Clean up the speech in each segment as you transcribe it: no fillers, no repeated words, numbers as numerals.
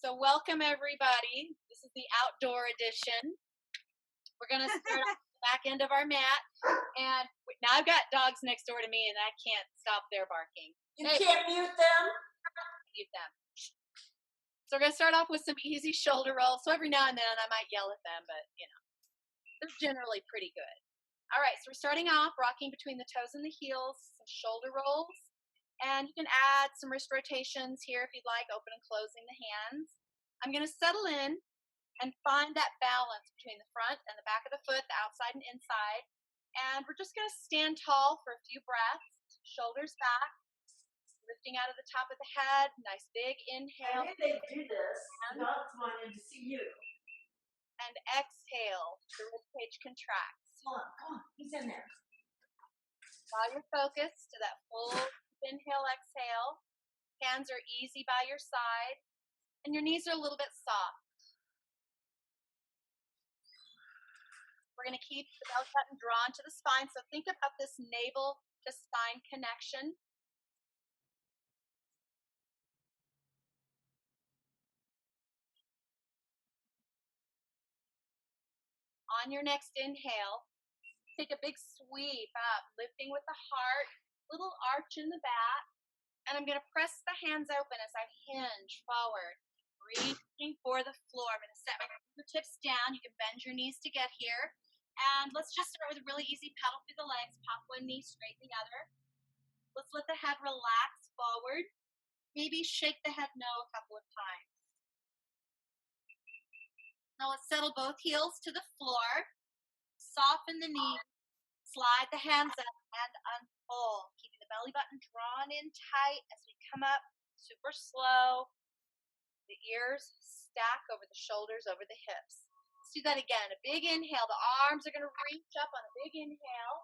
So welcome everybody. This is the outdoor edition. We're going to start off the back end of our mat. And now I've got dogs next door to me and I can't stop their barking. You can't mute them? Mute them. So we're going to start off with some easy shoulder rolls. So every now and then I might yell at them, but you know, they're generally pretty good. All right, so we're starting off rocking between the toes and the heels, some shoulder rolls. And you can add some wrist rotations here if you'd like, open and closing the hands. I'm going to settle in and find that balance between the front and the back of the foot, the outside and inside. And we're just going to stand tall for a few breaths, shoulders back, lifting out of the top of the head, nice big inhale. I knew they'd do this. Dogs wanted to see you. And exhale, the rib cage contracts. Come on, he's in there. While you're focused to that full inhale, exhale, hands are easy by your side, and your knees are a little bit soft. We're going to keep the belly button drawn to the spine, so think about this navel to spine connection. On your next inhale, take a big sweep up, lifting with the heart, little arch in the back. And I'm going to press the hands open as I hinge forward, reaching for the floor. I'm going to set my fingertips down. You can bend your knees to get here. And let's just start with a really easy pedal through the legs. Pop one knee, straighten the other. Let's let the head relax forward. Maybe shake the head no a couple of times. Now let's settle both heels to the floor. Soften the knees. Slide the hands up and unfold. Keeping the belly button drawn in tight as we come up super slow. The ears stack over the shoulders, over the hips. Let's do that again. A big inhale. The arms are going to reach up on a big inhale.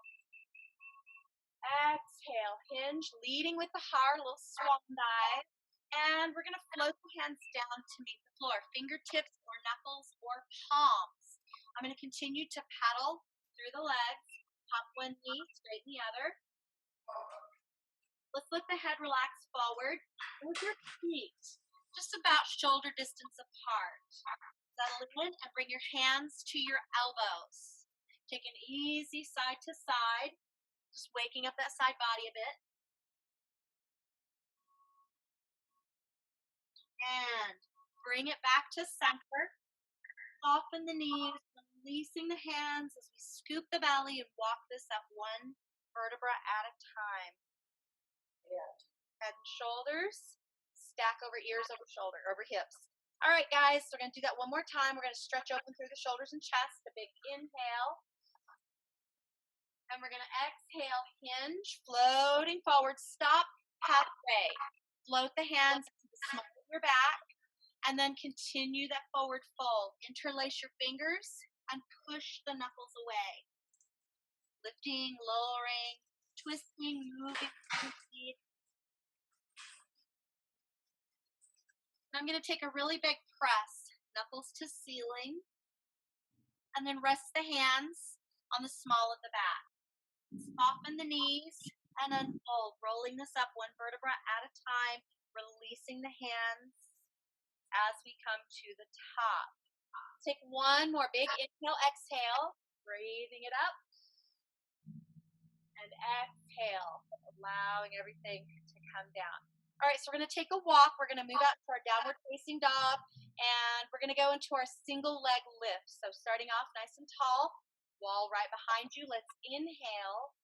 Exhale. Hinge, leading with the heart, a little swan dive. And we're going to float the hands down to meet the floor. Fingertips or knuckles or palms. I'm going to continue to pedal through the legs. Pop one knee, straighten the other. Let's let the head relax forward. With your feet just about shoulder distance apart. Settle in and bring your hands to your elbows. Take an easy side to side. Just waking up that side body a bit. And bring it back to center. Soften the knees, releasing the hands as we scoop the belly and walk this up one vertebra at a time. Yeah. Head and shoulders, stack over ears, over shoulder, over hips. All right, guys, so we're going to do that one more time. We're going to stretch open through the shoulders and chest, a big inhale. And we're going to exhale, hinge, floating forward, stop halfway. Float the hands to the small of your back. And then continue that forward fold. Interlace your fingers and push the knuckles away. Lifting, lowering, twisting, moving. I'm going to take a really big press, knuckles to ceiling. And then rest the hands on the small of the back. Soften the knees and unfold, rolling this up one vertebra at a time, releasing the hands as we come to the top. Take one more big inhale, exhale, breathing it up. And exhale, allowing everything to come down. All right, so we're going to take a walk. We're going to move out to our downward facing dog, and we're going to go into our single leg lift. So starting off nice and tall, wall right behind you. Let's inhale.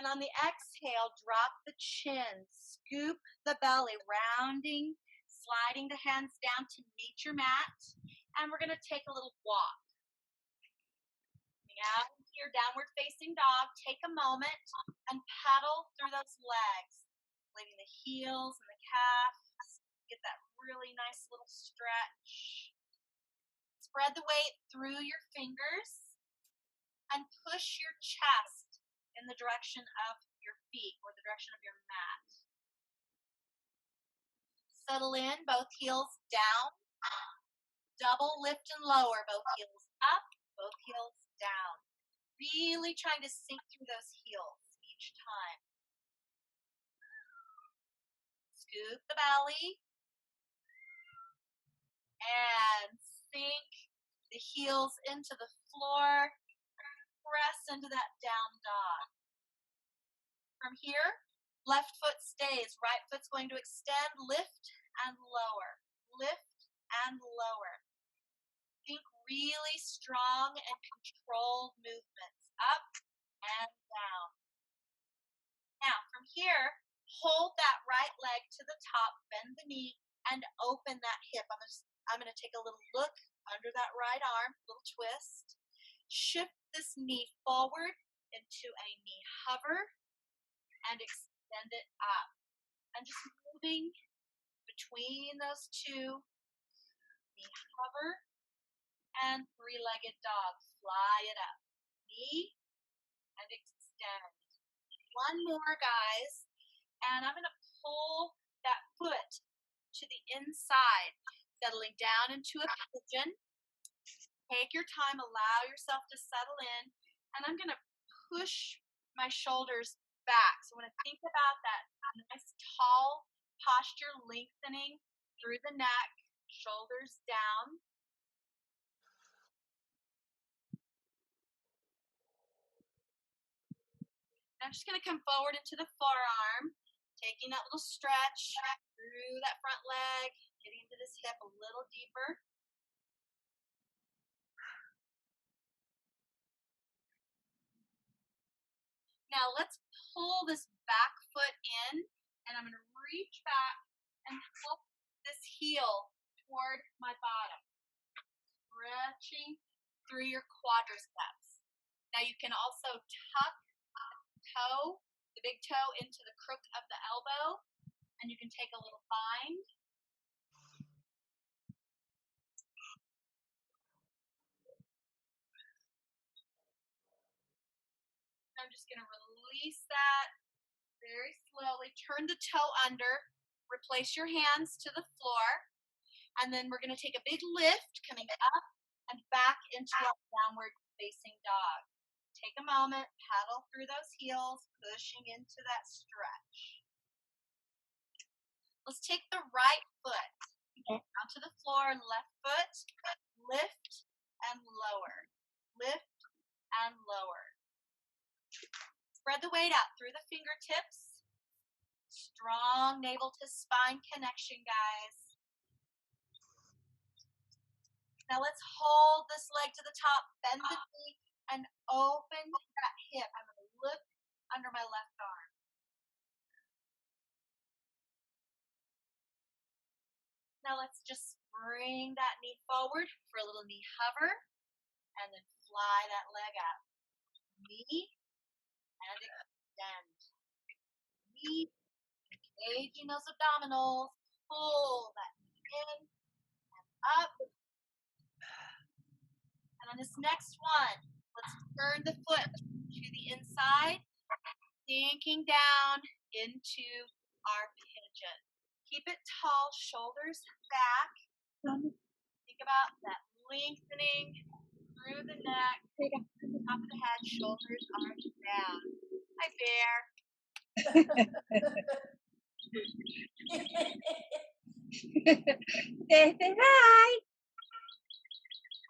And on the exhale, drop the chin, scoop the belly, rounding, sliding the hands down to meet your mat. And we're going to take a little walk. Coming out into your downward facing dog, take a moment and pedal through those legs, leaving the heels and the calves. Get that really nice little stretch. Spread the weight through your fingers and push your chest in the direction of your feet or the direction of your mat. Settle in, both heels down. Double lift and lower, both heels up, both heels down. Really trying to sink through those heels each time. Scoop the belly. And sink the heels into the floor. Press into that down dog. From here, left foot stays. Right foot's going to extend, lift, and lower. Lift and lower. Think really strong and controlled movements. Up and down. Now, from here, hold that right leg to the top, bend the knee, and open that hip. I'm going to take a little look under that right arm, little twist. Shift this knee forward into a knee hover and extend it up. And just moving between those two, knee hover and three-legged dog. Fly it up. Knee and extend. One more, guys. And I'm going to pull that foot to the inside, settling down into a pigeon. Take your time, allow yourself to settle in, and I'm going to push my shoulders back. So when I think about that nice tall posture, lengthening through the neck, shoulders down. I'm just going to come forward into the forearm, taking that little stretch through that front leg, getting into this hip a little deeper. Now let's pull this back foot in, and I'm going to reach back and help this heel toward my bottom, stretching through your quadriceps. Now you can also tuck the big toe into the crook of the elbow, and you can take a little bind. I'm just going to release that very slowly. Turn the toe under, replace your hands to the floor, and then we're going to take a big lift coming up and back into our downward facing dog. Take a moment, paddle through those heels, pushing into that stretch. Let's take the right foot down to the floor, left foot, lift and lower, lift and lower. Spread the weight out through the fingertips. Strong navel to spine connection, guys. Now let's hold this leg to the top, bend the knee, and open that hip. I'm going to look under my left arm. Now let's just bring that knee forward for a little knee hover, and then fly that leg up. Knee and extend. Knee, engaging those abdominals. Pull that knee in and up. And on this next one, let's turn the foot to the inside, sinking down into our pigeon. Keep it tall, shoulders back. Think about that lengthening through the neck, top of the head, shoulders are down. Hi, Bear. Say hi.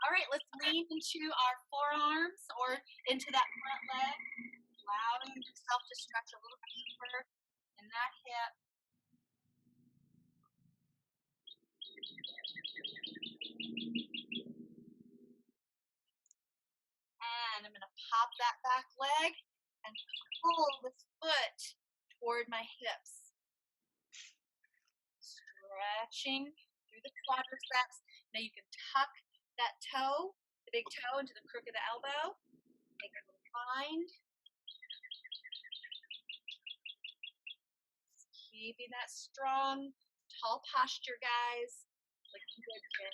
All right, let's lean into our forearms or into that front leg, allowing yourself to stretch a little deeper in that hip. And I'm going to pop that back leg and pull this foot toward my hips. Stretching through the quadriceps. Now you can tuck that toe, the big toe, into the crook of the elbow. Take a little bind. Keeping that strong, tall posture, guys. Looking good, Jen.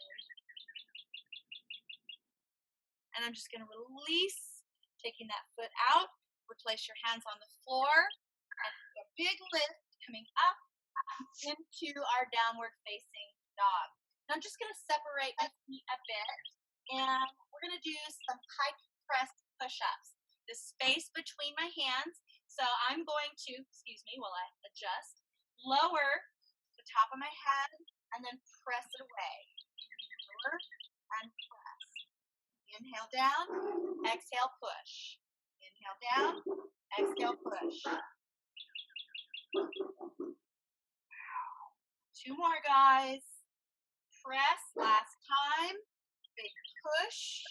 And I'm just going to release, taking that foot out. Replace your hands on the floor. And a big lift coming up into our downward facing dog. Now I'm just going to separate my feet a bit, and we're going to do some pike press push-ups. The space between my hands. So I'm going to, excuse me while I adjust, lower the top of my head and then press it away. lower, and press. Inhale down, exhale, push. Inhale down, exhale, push. 2 more, guys. Press, last time. Big push.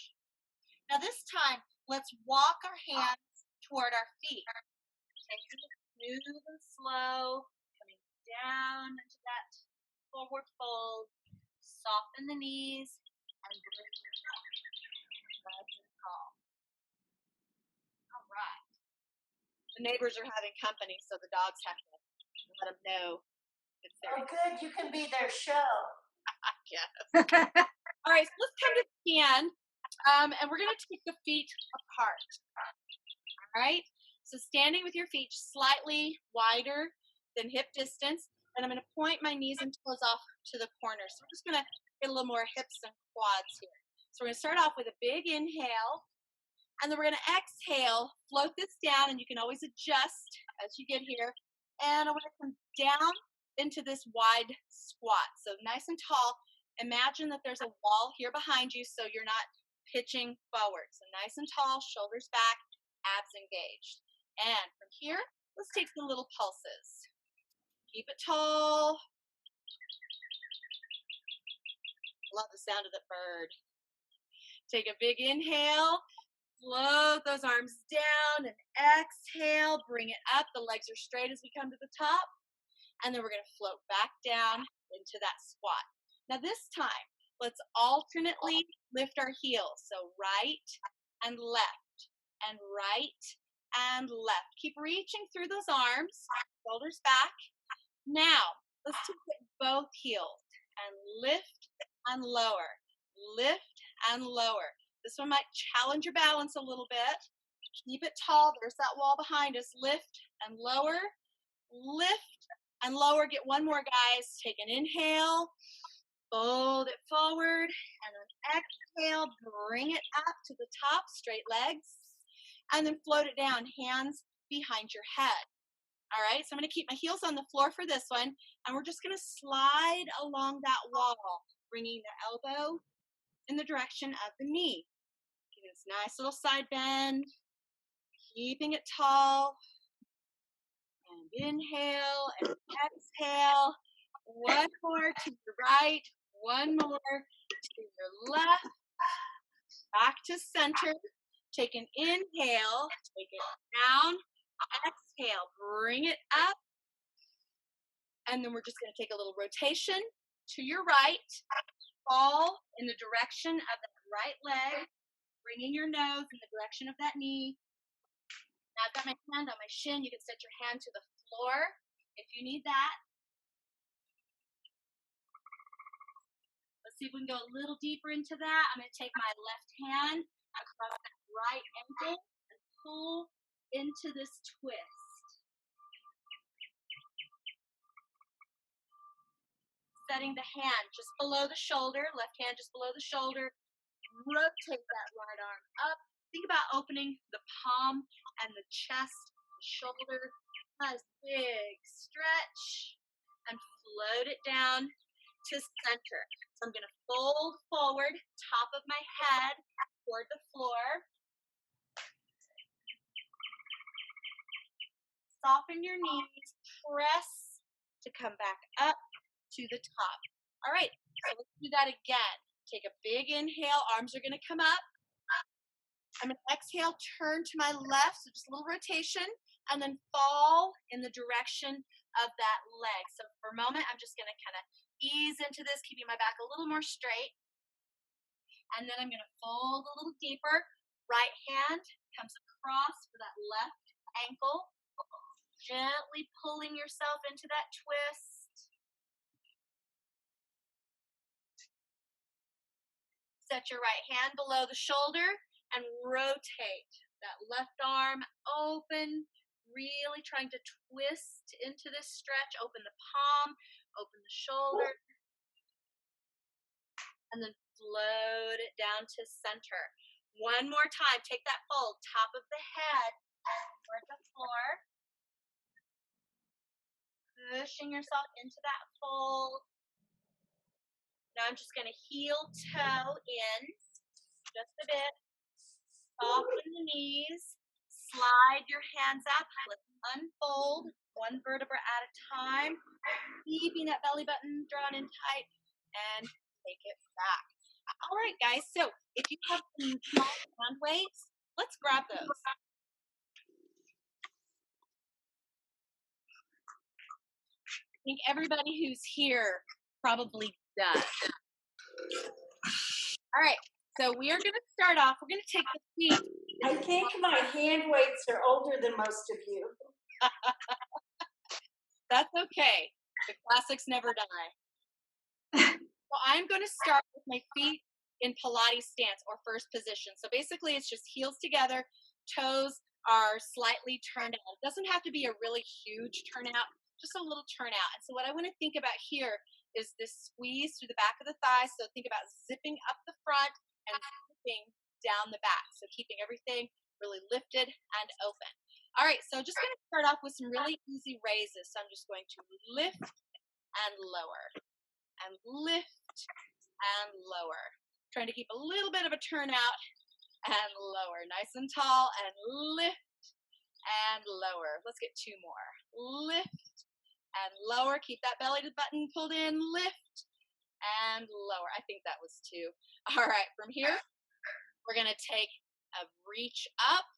Now this time, let's walk our hands toward our feet. Taking it smooth and slow, coming down into that forward fold. Soften the knees and bring it up. Nice and tall. All right. The neighbors are having company, so the dogs have to let them know it's their. Oh, good. You can be their show. Yes. All right, so let's come to the end, and we're going to take the feet apart. All right, so standing with your feet slightly wider than hip distance, and I'm going to point my knees and toes off to the corner. So we're just going to get a little more hips and quads here. So we're going to start off with a big inhale, and then we're going to exhale, float this down, and you can always adjust as you get here. And I'm going to come down into this wide squat. So nice and tall. Imagine that there's a wall here behind you so you're not pitching forward. So nice and tall, shoulders back, abs engaged. And from here, let's take some little pulses. Keep it tall. Love the sound of the bird. Take a big inhale. Float those arms down and exhale. Bring it up. The legs are straight as we come to the top. And then we're going to float back down into that squat. Now this time, let's alternately lift our heels. So right and left and right and left. Keep reaching through those arms, shoulders back. Now, let's take both heels and lift and lower. Lift and lower. This one might challenge your balance a little bit. Keep it tall. There's that wall behind us. Lift and lower. Lift and lower. Get one more, guys. Take an inhale. Fold it forward. And then exhale. Bring it up to the top. Straight legs. And then float it down. Hands behind your head. All right. So I'm going to keep my heels on the floor for this one. And we're just going to slide along that wall, bringing the elbow in the direction of the knee. Giving this nice little side bend. Keeping it tall. And inhale and exhale. One more to your right. One more to your left. Back to center. Take an inhale. Take it down. Exhale. Bring it up. And then we're just going to take a little rotation to your right. Fall in the direction of that right leg. Bringing your nose in the direction of that knee. Now I've got my hand on my shin. You can set your hand to the floor if you need that. Let's see if we can go a little deeper into that. I'm going to take my left hand across that right ankle and pull into this twist. Setting the hand just below the shoulder, left hand just below the shoulder. Rotate that right arm up. Think about opening the palm and the chest, the shoulder. Nice big stretch. And float it down to center. So I'm going to fold forward, top of my head toward the floor. Soften your knees. Press to come back up to the top. All right, so let's do that again. Take a big inhale. Arms are going to come up. I'm going to exhale, turn to my left, so just a little rotation, and then fall in the direction of that leg. So for a moment, I'm just going to kind of ease into this, keeping my back a little more straight. And then I'm going to fold a little deeper. Right hand comes across for that left ankle. Gently pulling yourself into that twist. Set your right hand below the shoulder and rotate that left arm open, really trying to twist into this stretch. Open the palm, open the shoulder, and then float it down to center. One more time, take that fold, top of the head toward the floor. Pushing yourself into that fold. Now I'm just going to heel toe in just a bit. Soften the knees. Slide your hands up. Let's unfold one vertebra at a time. Keeping that belly button drawn in tight and take it back. All right, guys. So if you have some small hand weights, let's grab those. I think everybody who's here probably does. All right. So we are going to start off. We're going to take the feet. I think my hand weights are older than most of you. That's okay. The classics never die. So I'm going to start with my feet in Pilates stance or first position. So basically it's just heels together, toes are slightly turned out. It doesn't have to be a really huge turnout, just a little turnout. And so what I want to think about here is this squeeze through the back of the thighs. So think about zipping up the front and zipping down the back. So keeping everything really lifted and open. All right, so just going to start off with some really easy raises. So I'm just going to lift and lower and lift and lower. Trying to keep a little bit of a turnout and lower. Nice and tall and lift and lower. Let's get two more. Lift and lower. Keep that belly button pulled in. Lift and lower. I think that was two. All right, from here, we're going to take a reach up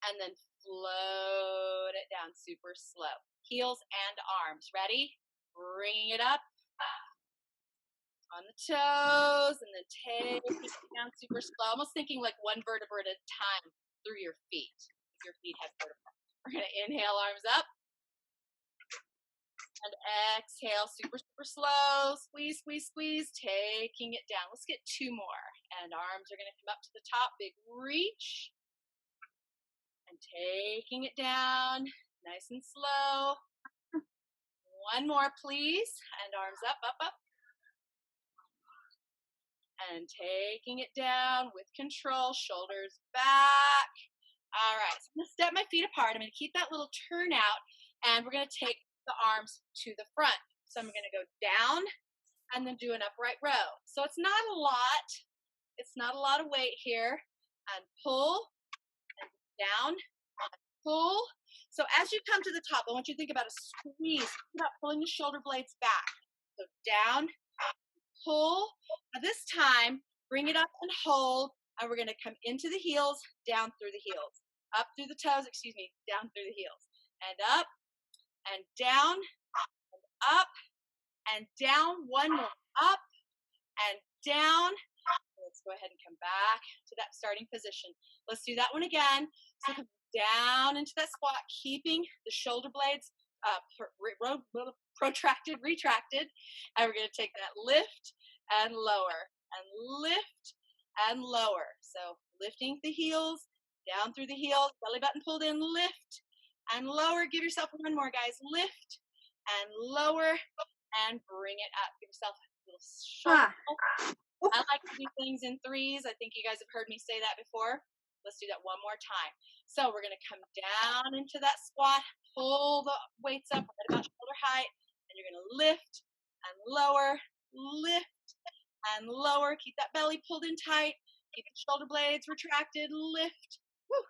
and then float it down super slow. Heels and arms. Ready? Bringing it up on the toes and then take it down super slow. Almost thinking like one vertebra at a time through your feet. If your feet have vertebra. We're going to inhale, arms up. And exhale, super, super slow. Squeeze, squeeze, squeeze. Taking it down. Let's get two more. And arms are going to come up to the top. Big reach. And taking it down. Nice and slow. One more, please. And arms up, up, up. And taking it down with control. Shoulders back. All right. So I'm going to step my feet apart. I'm going to keep that little turnout. And we're going to take the arms to the front. So I'm going to go down and then do an upright row. So it's not a lot. It's not a lot of weight here. And pull and down and pull. So as you come to the top, I want you to think about a squeeze. Think about pulling the shoulder blades back. So down, pull. Now this time, bring it up and hold. And we're going to come into the heels, down through the heels. Up through the toes, down through the heels. And up and down and up and down. One more. Up and down. Let's go ahead and come back to that starting position. Let's do that one again. So come down into that squat, keeping the shoulder blades protracted, retracted. And we're going to take that lift and lower and lift and lower. So lifting the heels, down through the heels, belly button pulled in, lift and lower. Give yourself one more, guys. Lift and lower and bring it up. Give yourself a little shoulder. I like to do things in threes. I think you guys have heard me say that before. Let's do that one more time. So we're going to come down into that squat, pull the weights up right about shoulder height, and you're going to lift and lower, lift and lower. Keep that belly pulled in tight. Keep the shoulder blades retracted, lift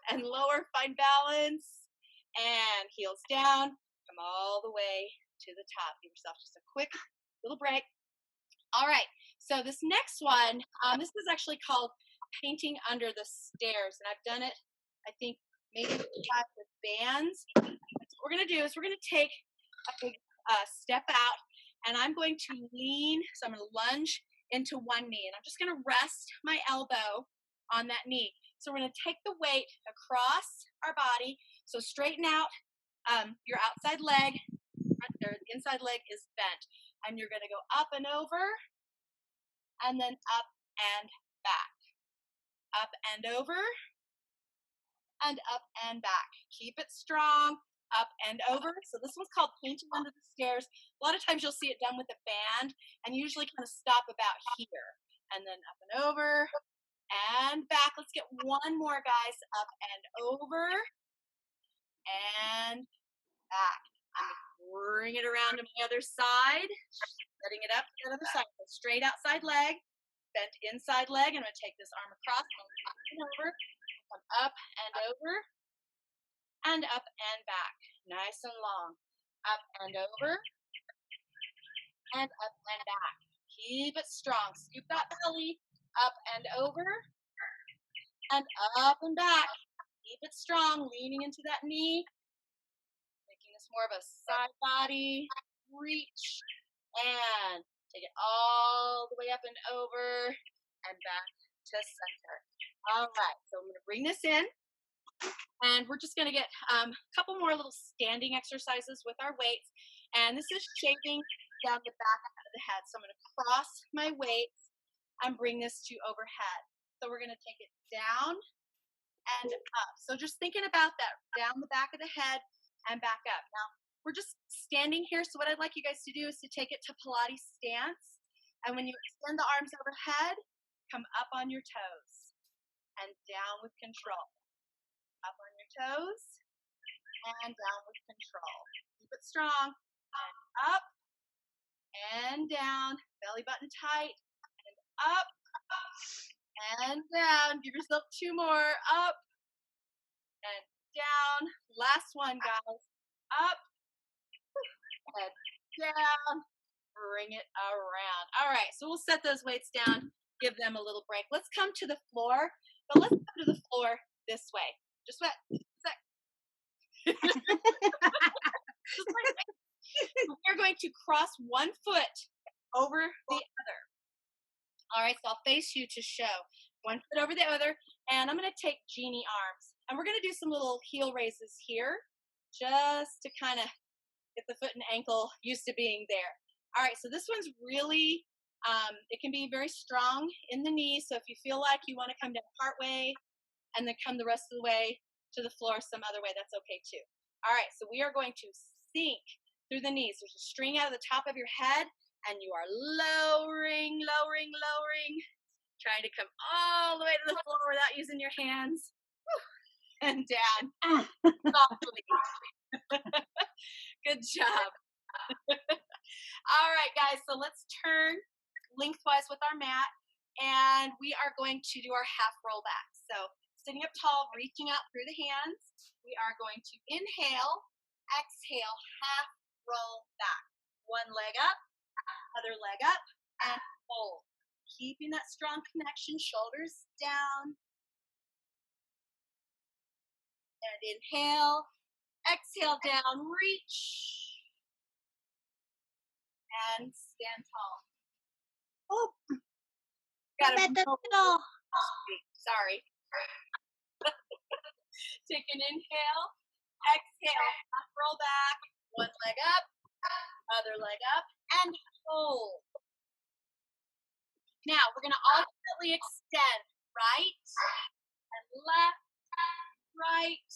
and lower. Find balance and heels down. Come all the way to the top. Give yourself just a quick little break. All right, so this next one, this is actually called painting under the stairs, and I've done it, I think, maybe with bands. So what we're going to do is we're going to take a big step out, and I'm going to lean, so I'm going to lunge into one knee, and I'm just going to rest my elbow on that knee. So we're going to take the weight across our body, so straighten out your outside leg, the inside leg is bent, and you're going to go up and over, and then up and back. Up and over, and up and back. Keep it strong, up and over. So this one's called painting under the stairs. A lot of times you'll see it done with a band, and usually kind of stop about here. And then up and over, and back. Let's get one more, guys. Up and over, and back. I'm going to bring it around to the other side. Setting it up to the other side. So straight outside leg, bent inside leg. I'm going to take this arm across, and over, come up and over, and up and back. Nice and long. Up and over, and up and back. Keep it strong. Scoop that belly, up and over, and up and back. Keep it strong, leaning into that knee, making this more of a side body. Reach, and take it all the way up and over, and back to center. All right, so I'm going to bring this in, and we're just going to get a couple more little standing exercises with our weights, and this is shaping down the back of the head. So I'm going to cross my weights and bring this to overhead. So we're going to take it down and up. So just thinking about that, down the back of the head and back up. Now, we're just standing here. So what I'd like you guys to do is to take it to Pilates stance. And when you extend the arms overhead, come up on your toes and down with control. Up on your toes and down with control. Keep it strong. And up and down. Belly button tight. And up and down. Give yourself 2 more. Up and down. Last one, guys. Up and down. Bring it around. All right, so we'll set those weights down. Give them a little break. Let's come to the floor, but let's come to the floor this way. Just what? We're going to cross one foot over the other. All right, so I'll face you to show. One foot over the other, and I'm going to take genie arms. And we're going to do some little heel raises here, just to kind of get the foot and ankle used to being there. All right, so this one's really, it can be very strong in the knee. So if you feel like you want to come down part way and then come the rest of the way to the floor some other way, that's okay too. All right, so we are going to sink through the knees. There's a string out of the top of your head, and you are lowering, lowering, lowering, trying to come all the way to the floor without using your hands. And down. Softly. Good job. All right, guys, so let's turn lengthwise with our mat, and we are going to do our half roll back. So sitting up tall, reaching out through the hands, we are going to inhale, exhale, half roll back. One leg up, other leg up, and hold. Keeping that strong connection, shoulders down. And inhale, exhale down, reach, and stand tall. Oh, got it. Sorry. Take an inhale, exhale, roll back, one leg up, other leg up, and hold. Now we're going to alternately extend right and left, right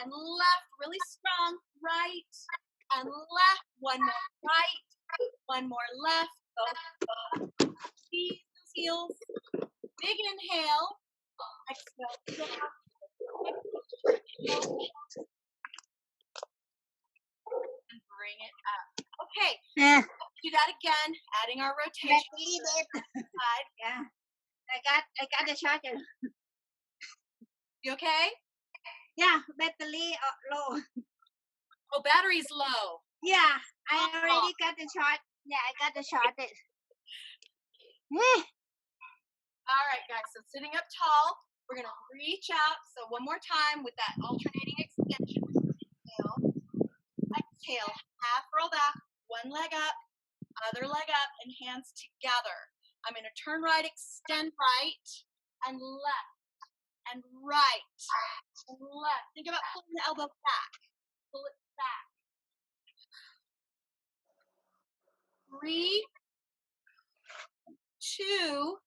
and left, really strong, right and left, one more right, one more left, squeeze those heels, big inhale, exhale down, and bring it up. Okay, do that again, adding our rotation. Side. Yeah, I got the charger. You okay? Yeah, battery low. Oh, battery's low. Yeah, I already got the charge. Yeah, I got the charger. All right, guys, so sitting up tall, we're going to reach out. So one more time with that alternating extension. Inhale, exhale, half roll back, one leg up, other leg up, and hands together. I'm going to turn right, extend right, and left, and right, and left. Think about pulling the elbow back. Pull it back. 3, 2,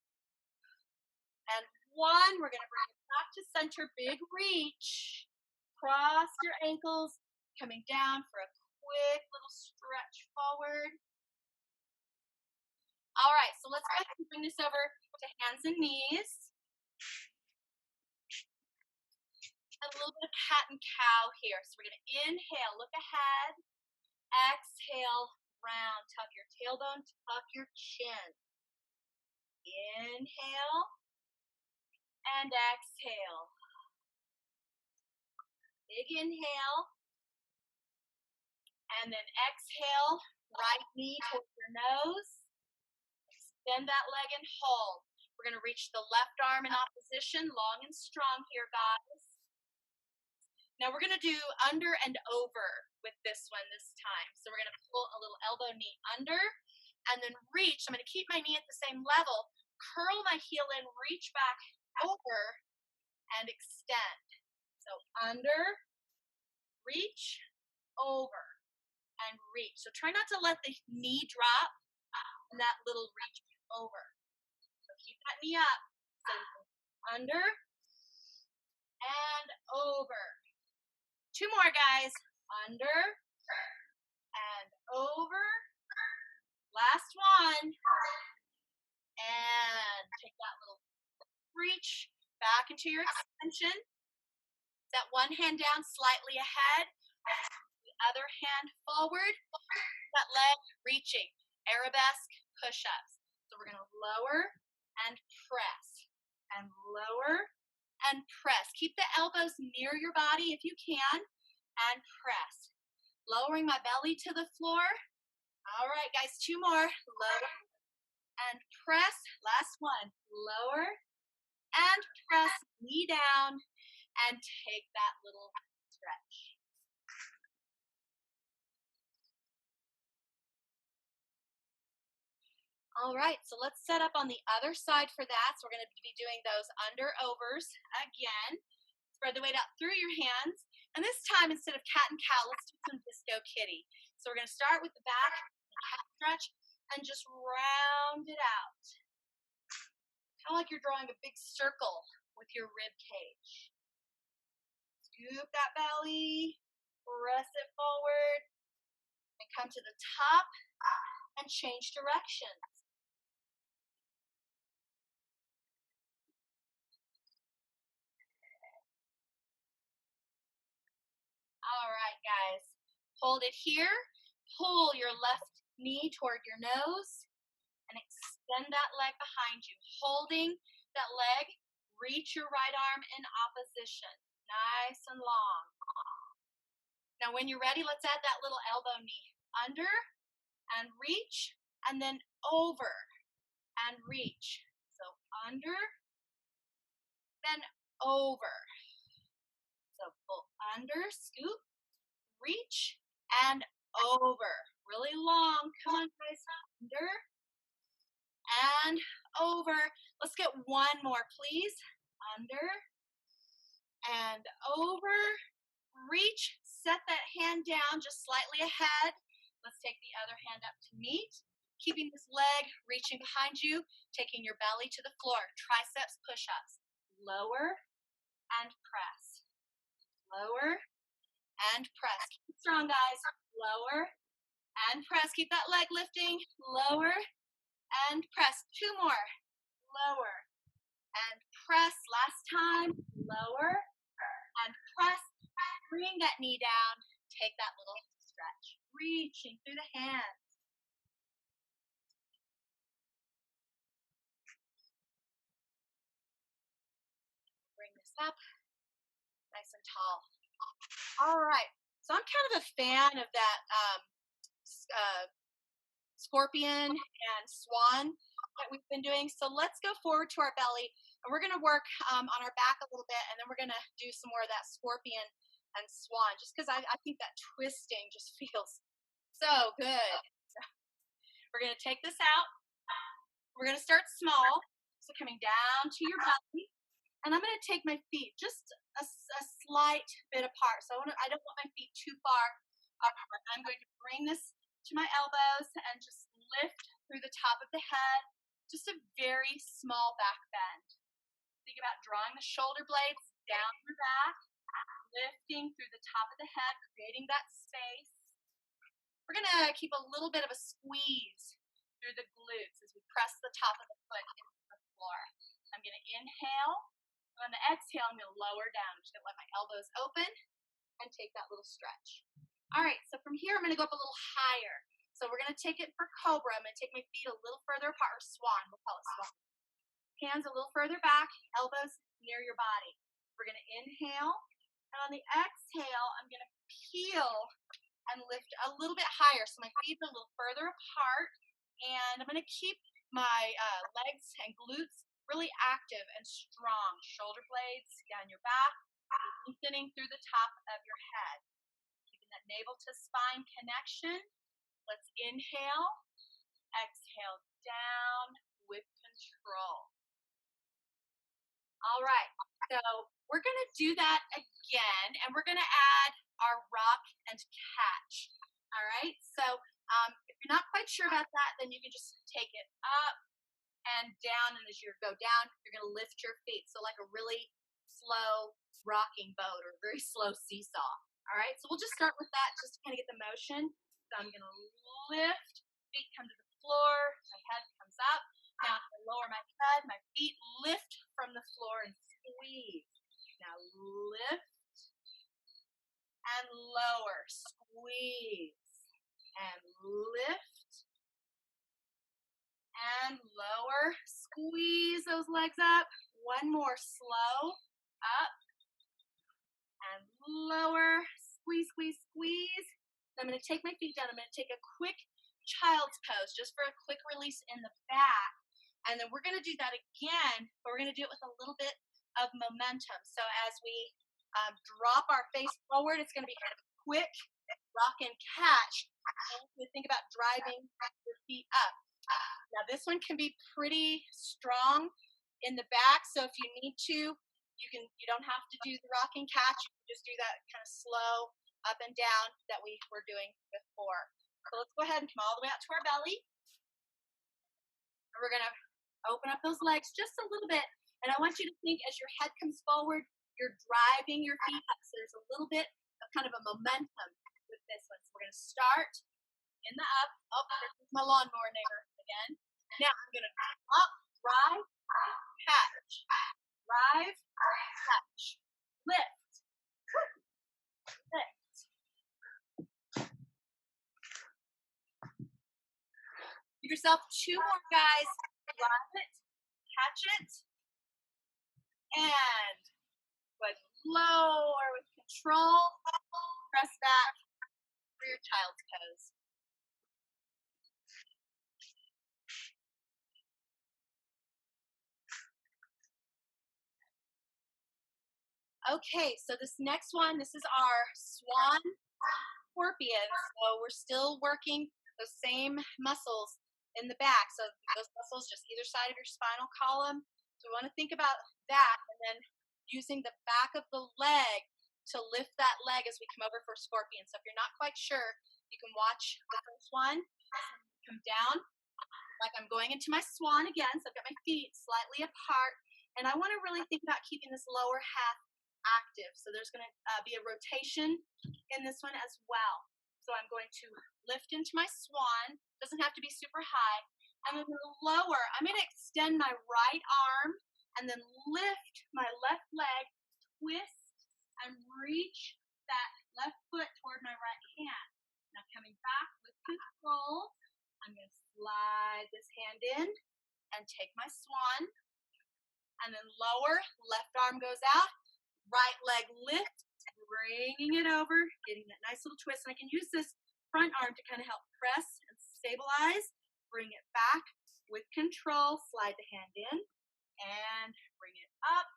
and 1. We're going to bring it back to center. Big reach. Cross your ankles. Coming down for a quick little stretch forward. All right, so let's go ahead and bring this over to hands and knees. And a little bit of cat and cow here. So we're going to inhale, look ahead. Exhale, round. Tuck your tailbone, tuck your chin. Inhale and exhale. Big inhale. And then exhale, right knee towards your nose. Extend that leg and hold. We're going to reach the left arm in opposition, long and strong here, guys. Now we're going to do under and over with this one this time. So we're going to pull a little elbow knee under and then reach. I'm going to keep my knee at the same level, curl my heel in, reach back over and extend. So under, reach, over, and reach. So try not to let the knee drop in that little reach over. So keep that knee up. So under and over. Two more, guys. Under and over. Last one. And take that little reach back into your extension. That one hand down slightly ahead. The other hand forward. That leg reaching. Arabesque push-ups. So we're going to lower and press. And lower and press. Keep the elbows near your body if you can. And press. Lowering my belly to the floor. All right, guys, two more. Lower and press. Last one. Lower and press. Knee down and take that little stretch. All right, so let's set up on the other side for that. So we're going to be doing those under-overs again. Spread the weight out through your hands. And this time, instead of cat and cow, let's do some disco kitty. So we're going to start with the back, the cat stretch, and just round it out. Kind of like you're drawing a big circle with your rib cage. Scoop that belly, press it forward, and come to the top and change directions. All right, guys. Hold it here. Pull your left knee toward your nose and extend that leg behind you. Holding that leg, reach your right arm in opposition. Nice and long. Now, when you're ready, let's add that little elbow knee. Under and reach, and then over and reach. So under, then over. So pull under, scoop, reach, and over. Really long. Come on, guys. Under and over. Let's get one more, please. Under and over. Reach. Set that hand down just slightly ahead. Let's take the other hand up to meet. Keeping this leg reaching behind you. Taking your belly to the floor. Triceps push-ups. Lower and press. Lower and press. Keep it strong, guys. Lower and press. Keep that leg lifting. Lower and press. Two more. Lower and press. Last time. Lower and press. Bring that knee down. Take that little stretch. Reaching through the hands. Bring this up. Nice and tall. All right. So I'm kind of a fan of that scorpion and swan that we've been doing. So let's go forward to our belly, and we're going to work on our back a little bit, and then we're going to do some more of that scorpion and swan, just because I think that twisting just feels so good. So we're going to take this out. We're going to start small, so coming down to your belly, and I'm going to take my feet just a slight bit apart. So I don't want my feet too far apart. I'm going to bring this to my elbows and just lift through the top of the head, just a very small back bend. Think about drawing the shoulder blades down your back, lifting through the top of the head, creating that space. We're going to keep a little bit of a squeeze through the glutes as we press the top of the foot into the floor. I'm going to inhale. On the exhale, I'm going to lower down. I'm just going to let my elbows open and take that little stretch. All right, so from here, I'm going to go up a little higher. So we're going to take it for cobra. I'm going to take my feet a little further apart, or swan. We'll call it swan. Hands a little further back, elbows near your body. We're going to inhale. And on the exhale, I'm going to peel and lift a little bit higher. So my feet are a little further apart. And I'm going to keep my legs and glutes really active and strong. Shoulder blades down your back, lengthening through the top of your head. Keeping that navel to spine connection. Let's inhale, exhale down with control. All right, so we're going to do that again, and we're going to add our rock and catch. All right, so if you're not quite sure about that, then you can just take it up and down, and as you go down, you're going to lift your feet. So like a really slow rocking boat or a very slow seesaw. All right, so we'll just start with that just to kind of get the motion. So I'm going to lift, feet come to the floor, my head comes up. Now I'm going to lower my head, my feet lift from the floor and squeeze. Now lift and lower, squeeze and lift and lower, squeeze those legs up. One more, slow, up and lower, squeeze, squeeze, squeeze. I'm going to take my feet down. I'm going to take a quick child's pose just for a quick release in the back. And then we're going to do that again, but we're going to do it with a little bit of momentum. So as we drop our face forward, it's going to be kind of a quick rock and catch. And we think about driving your feet up. Now this one can be pretty strong in the back, so if you need to, you don't have to do the rock and catch. You can just do that kind of slow up and down that we were doing before. So let's go ahead and come all the way out to our belly. And we're going to open up those legs just a little bit. And I want you to think as your head comes forward, you're driving your feet up. So there's a little bit of kind of a momentum with this one. So we're going to start in the up. Oh, there's my lawnmower neighbor again. Now I'm going to up, drive, catch. Drive, catch. Lift. Lift. Give yourself 2 more, guys. Drive it, catch it, and with lower with control, press back for your child's pose. Okay, so this next one, this is our swan scorpion. So we're still working those same muscles in the back. So those muscles just either side of your spinal column. So we want to think about that, and then using the back of the leg to lift that leg as we come over for scorpion. So if you're not quite sure, you can watch the first one. Come down like I'm going into my swan again. So I've got my feet slightly apart, and I want to really think about keeping this lower half active. So there's going to be a rotation in this one as well. So I'm going to lift into my swan. Doesn't have to be super high. And then lower, I'm going to extend my right arm and then lift my left leg, twist and reach that left foot toward my right hand. Now coming back with control, I'm going to slide this hand in and take my swan. And then lower, left arm goes out. Right leg lift, bringing it over, getting that nice little twist. And I can use this front arm to kind of help press and stabilize. Bring it back with control. Slide the hand in and bring it up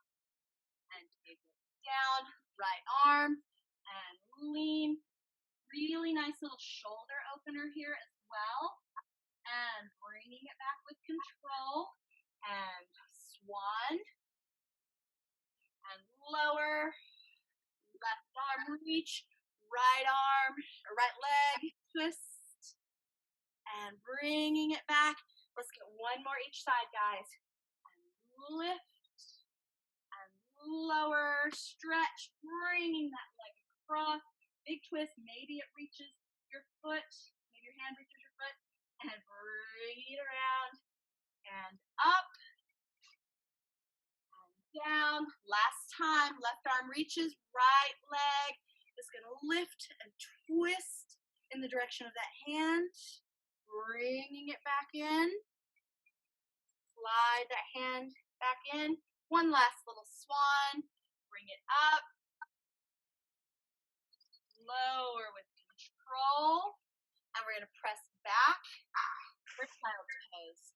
and take it down. Right arm and lean. Really nice little shoulder opener here as well. And bringing it back with control. And swan. And lower, left arm reach, right leg twist, and bringing it back. Let's get one more each side, guys. And lift, and lower, stretch, bringing that leg across. Big twist, maybe it reaches your foot, maybe your hand reaches your foot, and bring it around, and up, down. Last time, left arm reaches, right leg is going to lift and twist in the direction of that hand. bringing it back in. Slide that hand back in. One last little swan. Bring it up. Lower with control. And we're going to press back for child's pose.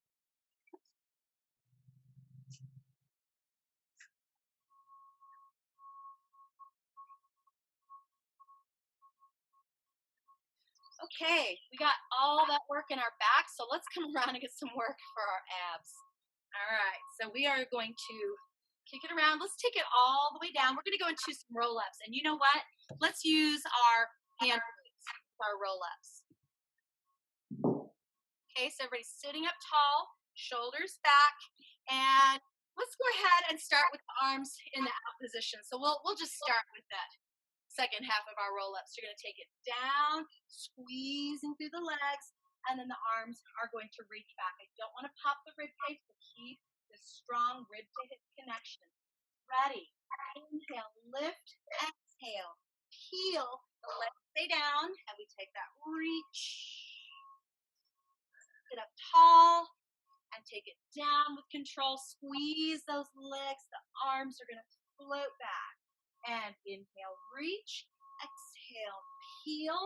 Okay, we got all that work in our back, so let's come around and get some work for our abs. All right, so we are going to kick it around. Let's take it all the way down. We're going to go into some roll-ups, and you know what? Let's use our hand weights for our roll-ups. Okay, so everybody's sitting up tall, shoulders back, and let's go ahead and start with the arms in the out position. So we'll just start with that second half of our roll-ups. You're going to take it down, squeezing through the legs, and then the arms are going to reach back. I don't want to pop the rib cage, but keep the strong rib to hip connection. Ready? Inhale, lift, exhale, peel, the legs stay down, and we take that reach. Sit up tall, and take it down with control. Squeeze those legs. The arms are going to float back. And inhale, reach, exhale, peel,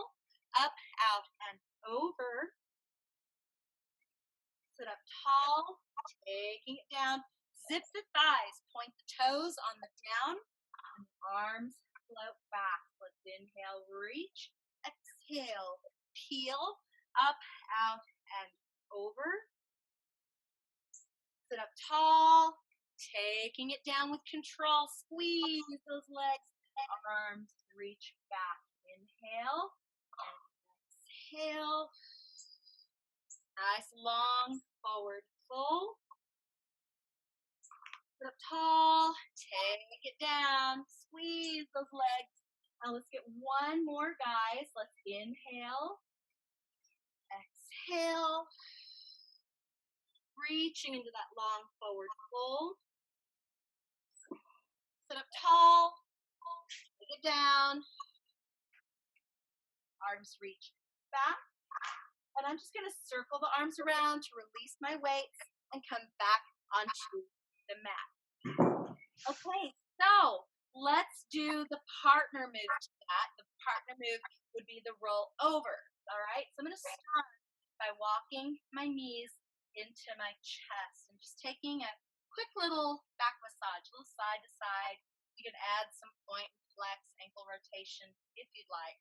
up, out, and over. Sit up tall, taking it down. Zip the thighs, point the toes on the down, and arms float back. Let's inhale, reach, exhale, peel, up, out, and over. Sit up tall, taking it down with control. Squeeze those legs. Arms reach back. Inhale and exhale. Nice long forward fold. Sit up tall. Take it down. Squeeze those legs. Now let's get one more, guys. Let's inhale. Exhale. Reaching into that long forward fold. Sit up tall. Take it down. Arms reach back. And I'm just going to circle the arms around to release my weights and come back onto the mat. Okay, so let's do the partner move to that. The partner move would be the roll over. All right, so I'm going to start by walking my knees into my chest and just taking a quick little back massage, a little side to side. You can add some point and flex, ankle rotation if you'd like.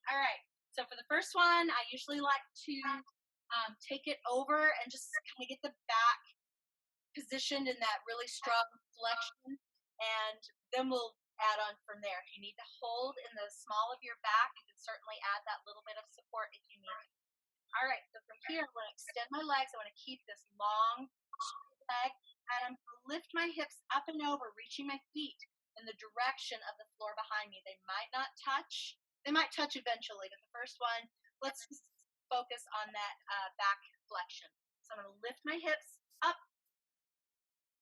All right, so for the first one, I usually like to take it over and just kind of get the back positioned in that really strong flexion, and then we'll add on from there. If you need to hold in the small of your back, you can certainly add that little bit of support if you need it. All right, so from here, I want to extend my legs. I want to keep this long, straight leg, and I'm going to lift my hips up and over, reaching my feet in the direction of the floor behind me. They might not touch. They might touch eventually, but the first one, let's just focus on that back flexion. So I'm going to lift my hips up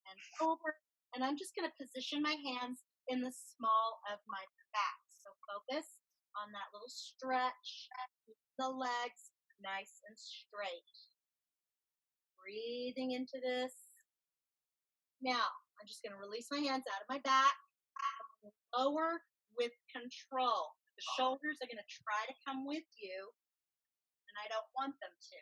and over, and I'm just going to position my hands in the small of my back. So focus on that little stretch, keep the legs nice and straight. Breathing into this. Now, I'm just going to release my hands out of my back. Lower with control. The shoulders are going to try to come with you, and I don't want them to.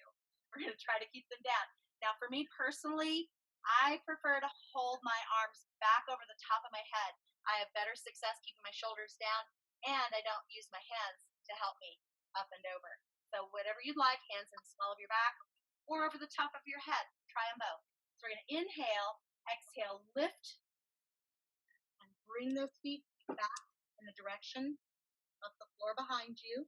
We're going to try to keep them down. Now, for me personally, I prefer to hold my arms back over the top of my head. I have better success keeping my shoulders down, and I don't use my hands to help me up and over. So whatever you'd like, hands in the small of your back or over the top of your head. Try them both. So we're going to inhale, exhale, lift, and bring those feet back in the direction of the floor behind you.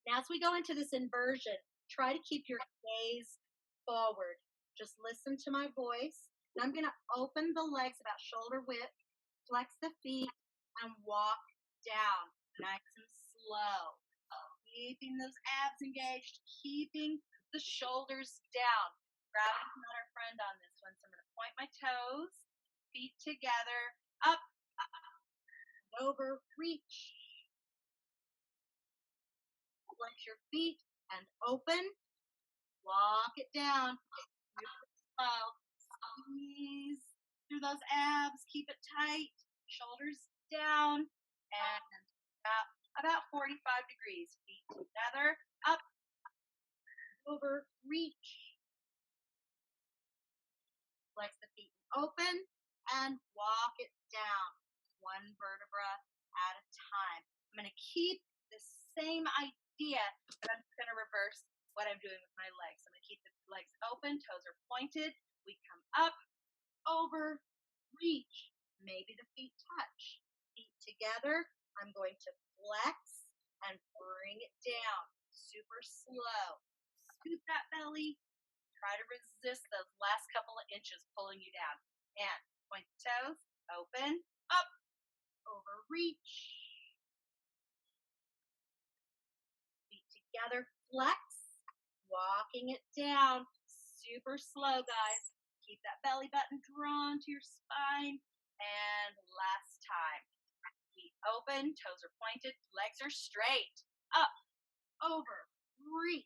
Now as we go into this inversion, try to keep your gaze forward. Just listen to my voice. And I'm going to open the legs about shoulder width, flex the feet, and walk down nice and slow. Keeping those abs engaged, keeping the shoulders down. Gravity's not our friend on this one, so I'm going to point my toes, feet together, up, over, reach. Flex your feet and open. walk it down, super slow, squeeze through those abs, keep it tight, shoulders down, and about 45 degrees, feet together, up, over, reach, flex the feet open, and walk it down, one vertebra at a time. I'm going to keep the same idea, but I'm just going to reverse what I'm doing with my legs. I'm going to keep the legs open, toes are pointed. We come up, over, reach. Maybe the feet touch. Feet together. I'm going to flex and bring it down. Super slow. Scoop that belly. Try to resist those last couple of inches pulling you down. And point the toes, open, up, over, reach. Feet together, flex, walking it down. Super slow, guys. Keep that belly button drawn to your spine. And last time. Feet open, toes are pointed, legs are straight. Up, over, reach.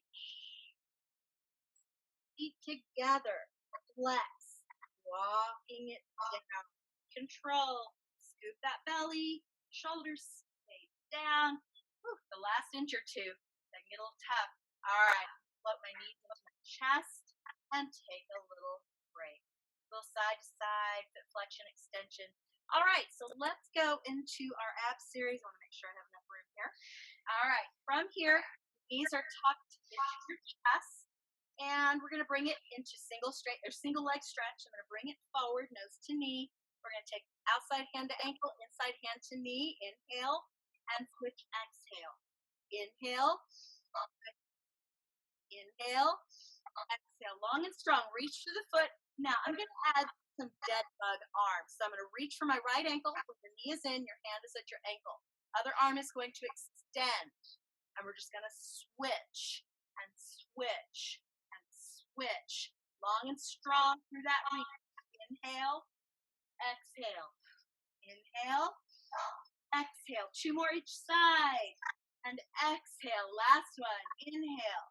Feet together, flex, walking it down. Control, scoop that belly, shoulders stay down. Whew, the last inch or two, that can get a little tough. All right, float my knees into my chest and take a little break. A little side to side, foot flexion, extension. All right, so let's go into our abs series. I want to make sure I have enough room here. All right, from here, knees are tucked into your chest. And we're going to bring it into single leg stretch. I'm going to bring it forward, nose to knee. We're going to take outside hand to ankle, inside hand to knee. Inhale and switch, exhale. Inhale, inhale, exhale. Long and strong. Reach to the foot. Now I'm going to add some dead bug arms. So I'm going to reach for my right ankle. When your knee is in, your hand is at your ankle. Other arm is going to extend. And we're just going to switch and switch. Switch, long and strong through that reach. Inhale, exhale, inhale, exhale. Two more each side, and exhale. Last one, inhale,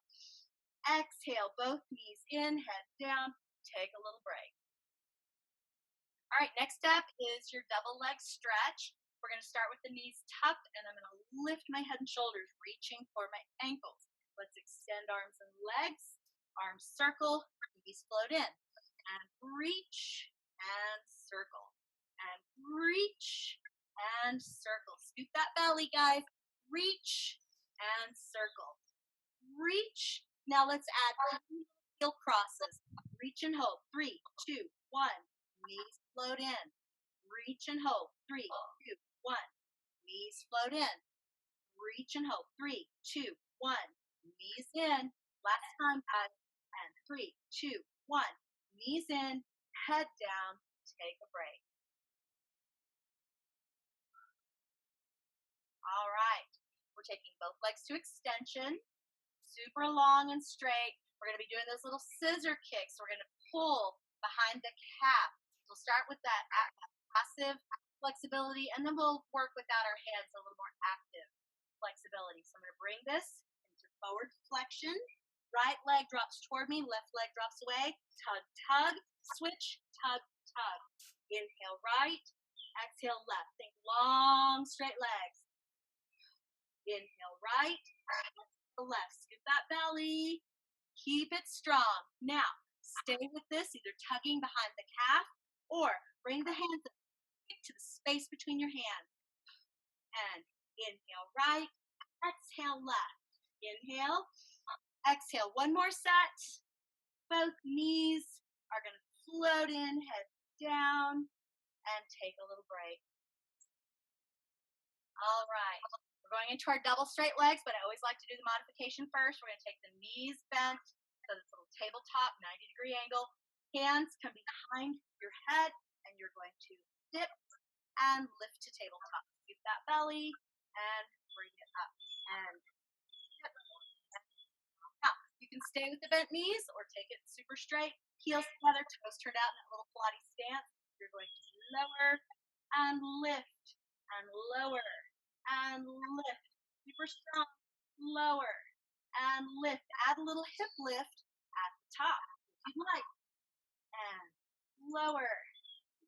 exhale. Both knees in, head down. Take a little break. All right, next up is your double leg stretch. We're going to start with the knees tucked, and I'm going to lift my head and shoulders, reaching for my ankles. Let's extend arms and legs. Arms circle, knees float in, and reach, and circle, and reach, and circle. Scoop that belly, guys. Reach, and circle. Reach. Now let's add heel crosses. Reach and hold. 3, 2, 1. Knees float in. Reach and hold. 3, 2, 1. Knees float in. Reach and hold. 3, 2, 1. Knees in. Last time, guys. And 3, 2, 1. Knees in, head down, take a break. All right. We're taking both legs to extension, super long and straight. We're going to be doing those little scissor kicks. We're going to pull behind the calf. We'll start with that passive flexibility, and then we'll work without our hands, a little more active flexibility. So I'm going to bring this into forward flexion. Right leg drops toward me, left leg drops away. Tug, tug, switch, tug, tug. Inhale right, exhale left. Think long, straight legs. Inhale right, exhale left. Scoop that belly. Keep it strong. Now, stay with this, either tugging behind the calf or bring the hands up to the space between your hands. And inhale right, exhale left. Inhale. Exhale, one more set. Both knees are going to float in, head down, and take a little break. All right. We're going into our double straight legs, but I always like to do the modification first. We're going to take the knees bent, so this little tabletop, 90-degree angle. Hands come behind your head, and you're going to dip and lift to tabletop. Scoop that belly and bring it up. And dip. Now, you can stay with the bent knees or take it super straight. Heels together, toes turned out in that little Pilates stance. You're going to lower and lift and lower and lift. Super strong. Lower and lift. Add a little hip lift at the top. If you like. And lower.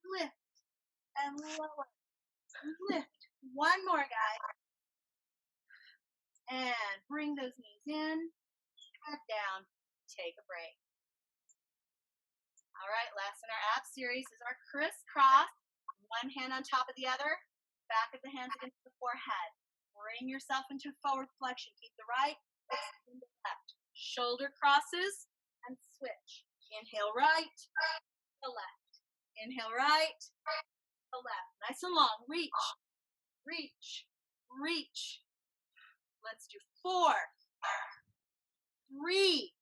Lift. And lower. Lift. One more, guys. And bring those knees in. Head down. Take a break. All right, last in our ab series is our crisscross. One hand on top of the other. Back of the hands against the forehead. Bring yourself into forward flexion. Keep the right, extend the left. Shoulder crosses and switch. Inhale right, the left. Inhale right, the left. Nice and long. Reach, reach, reach. Let's do 4, 3,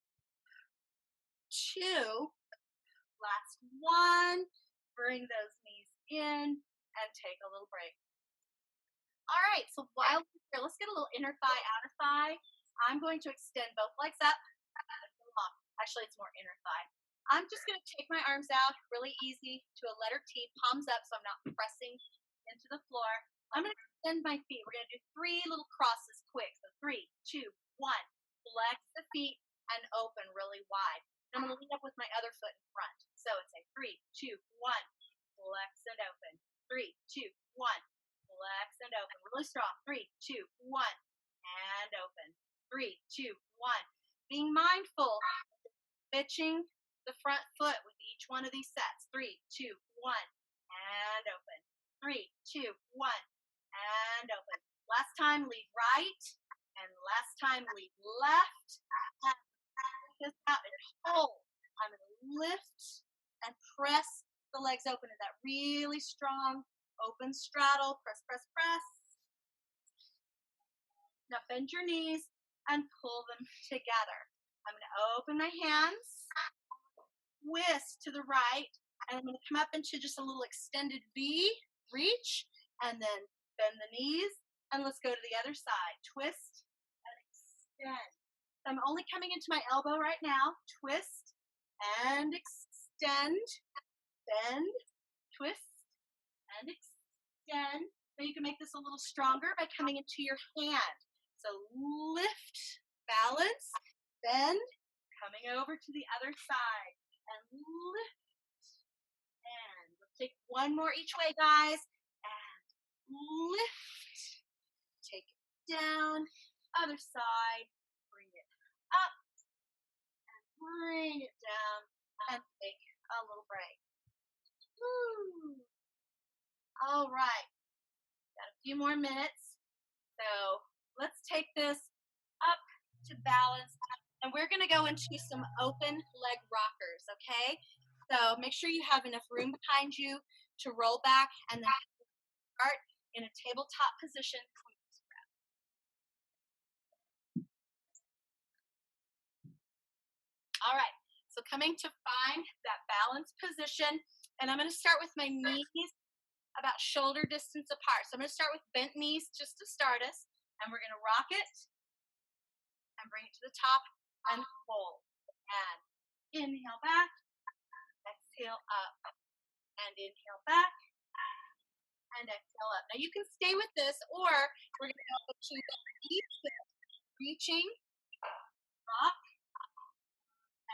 2, last 1. Bring those knees in and take a little break. All right, so while we're here, let's get a little inner thigh, outer thigh. I'm going to extend both legs up. Actually, it's more inner thigh. I'm just going to take my arms out really easy to a letter T, palms up so I'm not pressing into the floor. I'm going to extend my feet. We're going to do 3 little crosses quick. So 3, 2, 1. Flex the feet and open really wide. And I'm going to lean up with my other foot in front. So it's a 3, 2, 1. Flex and open. 3, 2, 1. Flex and open. Really strong. 3, 2, 1. And open. 3, 2, 1. Being mindful of pitching the front foot with each one of these sets. 3, 2, 1. And open. 3, 2, 1. And open. Last time, lead right. And last time, lead left. And this out and hold. I'm going to lift and press the legs open to that really strong open straddle. Press, press, press. Now bend your knees and pull them together. I'm going to open my hands, twist to the right, and I'm going to come up into just a little extended V, reach, and then bend the knees, and let's go to the other side. Twist and extend. So I'm only coming into my elbow right now. Twist and extend, bend, twist and extend. So you can make this a little stronger by coming into your hand. So lift, balance, bend, coming over to the other side, and lift. And let's take one more each way, guys. And lift. Take it down. Other side. Bring it up. And bring it down. And take a little break. Woo. All right. Got a few more minutes. So let's take this up to balance. And we're going to go into some open leg rockers, okay? So make sure you have enough room behind you to roll back and then start in a tabletop position. All right, so coming to find that balance position, and I'm going to start with my knees about shoulder distance apart. So I'm going to start with bent knees just to start us, and we're going to rock it and bring it to the top and hold. And inhale back, exhale up, and inhale back, and exhale up. Now you can stay with this, or we're going to go to the knees, reaching, rock,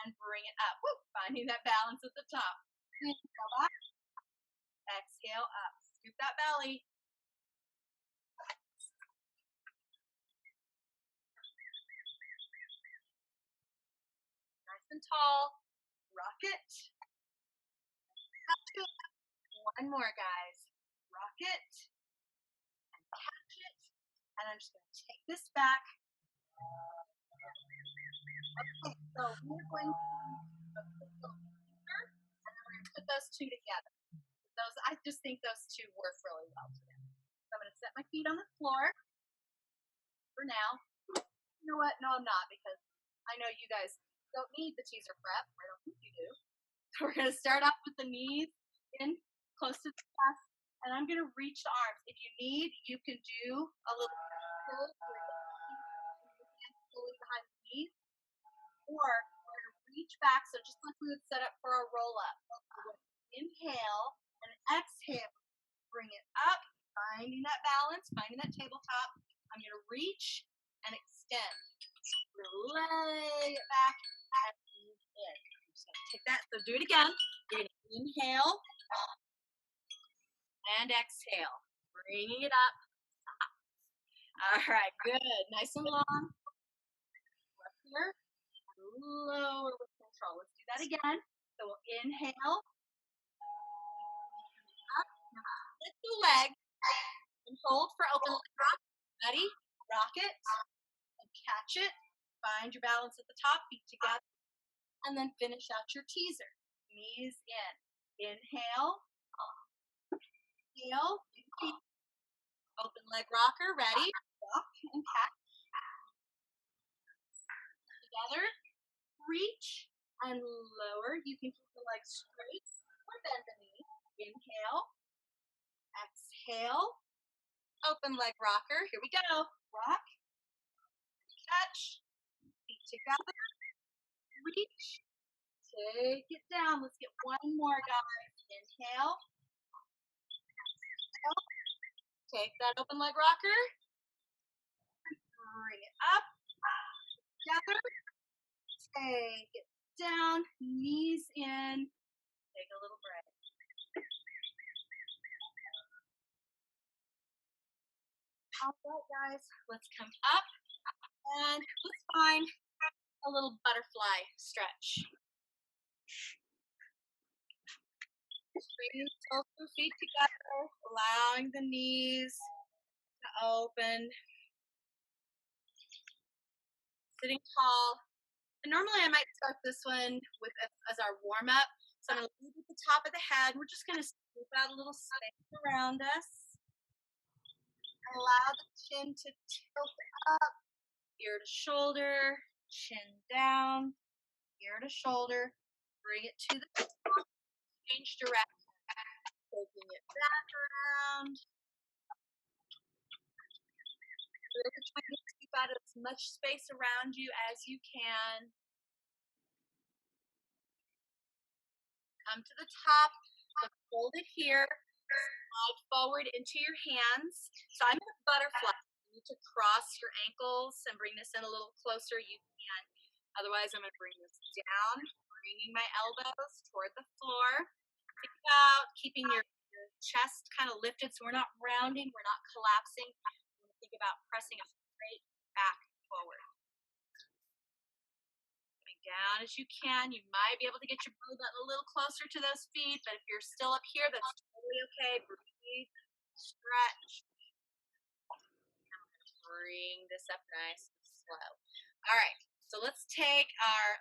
and bring it up. Woo, finding that balance at the top. Inhale back, exhale up. Scoop that belly. Nice and tall. Rock it. One more, guys. Rock it and catch it. And I'm just going to take this back. Okay, so we're going to put those two together. I just think those two work really well together. So I'm going to set my feet on the floor for now. You know what? No, I'm not, because I know you guys don't need the teaser prep. I don't think you do. So we're going to start off with the knees in close to the chest, and I'm going to reach the arms. If you need, you can do a little pull fully behind the knees, or we're going to reach back, so just like we would set up for a roll-up. Inhale and exhale. Bring it up, finding that balance, finding that tabletop. I'm going to reach and extend. We're going to lay it back and that. So do it again. You're going to inhale and exhale. Bringing it up. All right, good. Nice and long. Up here. Lower with control. Let's do that again. So we'll inhale. Up. Lift the leg and hold for open leg rock. Ready? Rock it and catch it. Find your balance at the top, feet together, and then finish out your teaser. Knees in. Inhale. Heel. Open leg rocker. Ready? Rock and catch. Together. Reach and lower. You can keep the legs straight or bend the knee. Inhale. Exhale. Open leg rocker. Here we go. Rock. Catch. Feet together. Reach. Take it down. Let's get one more, guys. Inhale. Exhale. Take that open leg rocker. Bring it up. Together. Take it down. Knees in. Take a little break. All right, guys. Let's come up and let's find a little butterfly stretch. Bring the toes and feet together, allowing the knees to open. Sitting tall. And normally I might start this one with as our warm up. So I'm going to lead at the top of the head. We're just going to scoop out a little space around us. Allow the chin to tilt up, ear to shoulder, chin down, ear to shoulder. Bring it to the top. Change direction. Taking it back around. Really trying to keep out as much space around you as you can. Come to the top. Hold it here. Slide forward into your hands. So I'm in a butterfly. You need to cross your ankles and bring this in a little closer. You can. Otherwise, I'm going to bring this down, bringing my elbows toward the floor. Think about keeping your chest kind of lifted so we're not rounding, we're not collapsing. We're going to think about pressing us straight back forward. Coming down as you can. You might be able to get your belly button a little closer to those feet, but if you're still up here, that's totally okay. Breathe, stretch. I'm going to bring this up nice and slow. All right, so let's take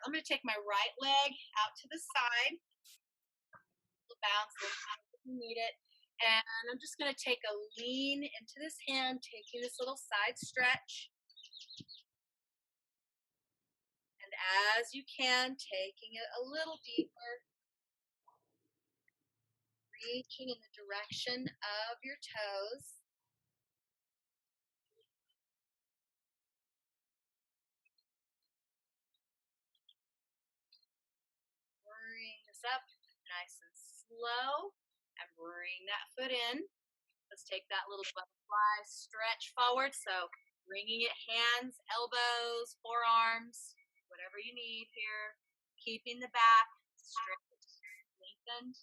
I'm going to take my right leg out to the side. Bounce if you need it. And I'm just going to take a lean into this hand, taking this little side stretch. And as you can, taking it a little deeper. Reaching in the direction of your toes. Bring this up nice and slow. And bring that foot in. Let's take that little butterfly stretch forward. So bringing it hands, elbows, forearms, whatever you need here. Keeping the back straight, lengthened.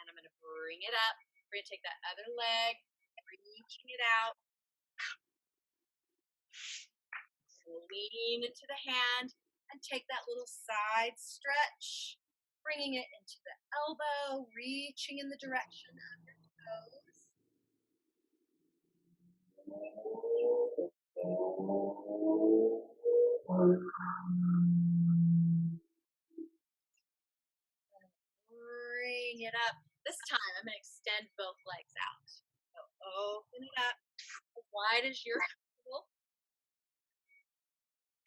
And I'm going to bring it up. We're going to take that other leg, reaching it out. Lean into the hand and take that little side stretch. Bringing it into the elbow, reaching in the direction of your toes. Bring it up. This time I'm going to extend both legs out. So open it up as wide as you're comfortable.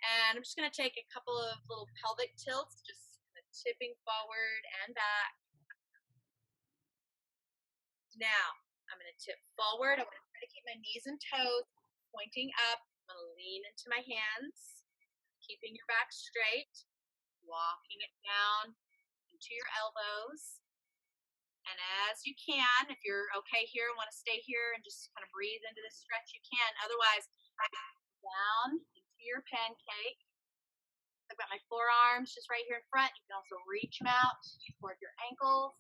And I'm just going to take a couple of little pelvic tilts, just tipping forward and back. Now, I'm going to tip forward. I'm going to try to keep my knees and toes pointing up. I'm going to lean into my hands, keeping your back straight, walking it down into your elbows. And as you can, if you're okay here and want to stay here and just kind of breathe into this stretch, you can. Otherwise, down into your pancake. I've got my forearms just right here in front. You can also reach them out toward your ankles.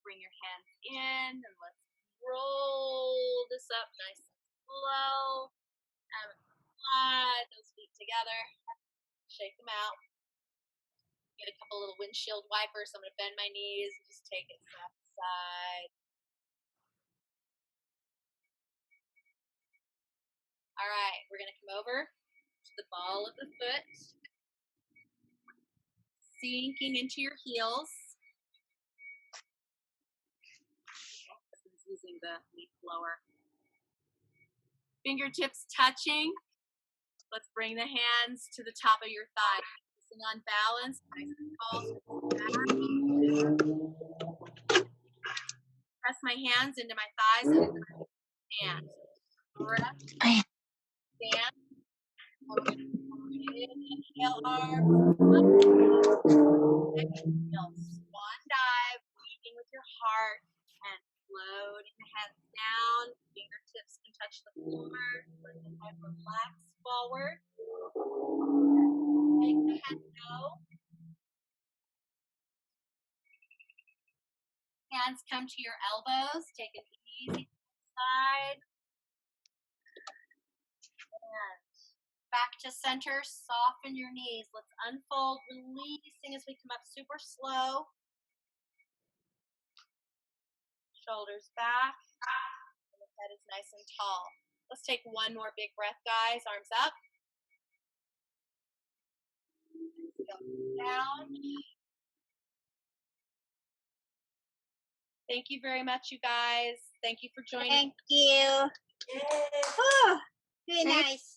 Bring your hands in and let's roll this up nice and slow. And slide those feet together. Shake them out. Get a couple little windshield wipers. I'm going to bend my knees and just take it side to side. All right, we're going to come over to the ball of the foot, sinking into your heels. Using the leaf blower. Fingertips touching. Let's bring the hands to the top of your thighs. Focusing on balance. Nice and tall. Press my hands into my thighs and stand. Breath. Stand. Inhale, arms up. Exhale, swan dive, breathing with your heart and floating the hands down. Fingertips can touch the floor. Let the head relax forward. Make the head go. Hands come to your elbows. Take it easy to the side. And back to center. Soften your knees. Let's unfold, releasing as we come up super slow. Shoulders back. And the head is nice and tall. Let's take one more big breath, guys. Arms up. Down. Thank you very much, you guys. Thank you for joining. Thank you. Yay. Oh, very nice.